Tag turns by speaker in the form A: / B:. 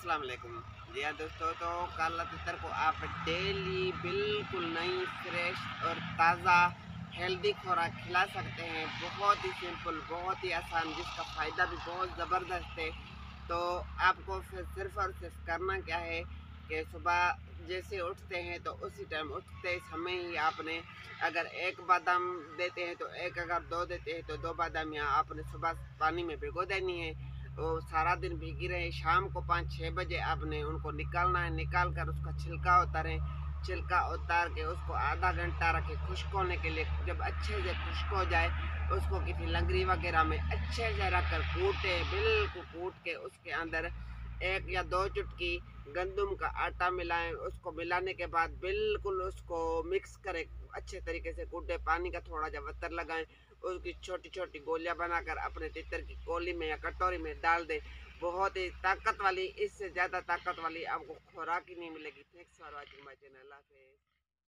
A: अस्सलाम वालेकुम। जी हाँ दोस्तों, तो काला तितर को आप डेली बिल्कुल नई फ्रेश और ताज़ा हेल्दी खुराक खिला सकते हैं। बहुत ही सिंपल, बहुत ही आसान, जिसका फ़ायदा भी बहुत ज़बरदस्त है। तो आपको फिर सिर्फ़ और सिर्फ करना क्या है कि सुबह जैसे उठते हैं तो उसी टाइम उठते समय ही आपने, अगर एक बादाम देते हैं तो एक, अगर दो देते हैं तो दो बादाम यहाँ आपने सुबह पानी में भिगो देनी है। वो सारा दिन भीगी रहे, शाम को 5-6 बजे आपने उनको निकालना है। निकाल कर उसका छिलका उतारें, छिलका उतार के उसको आधा घंटा रखें खुश्क होने के लिए। जब अच्छे से खुश्क हो जाए, उसको किसी लंगरी वगैरह में अच्छे से रख कर कूटे, बिल्कुल कूट के उसके अंदर 1 या 2 चुटकी गंदम का आटा मिलाएं। उसको मिलाने के बाद बिल्कुल उसको मिक्स करें, अच्छे तरीके से कूटे, पानी का थोड़ा सा वत्तर लगाएं, उसकी छोटी छोटी गोलियां बनाकर अपने तितर की कोली में या कटोरी में डाल दें। बहुत ही ताकत वाली, इससे ज़्यादा ताकत वाली आपको खुराक ही नहीं मिलेगी। Thanks for watching my channel.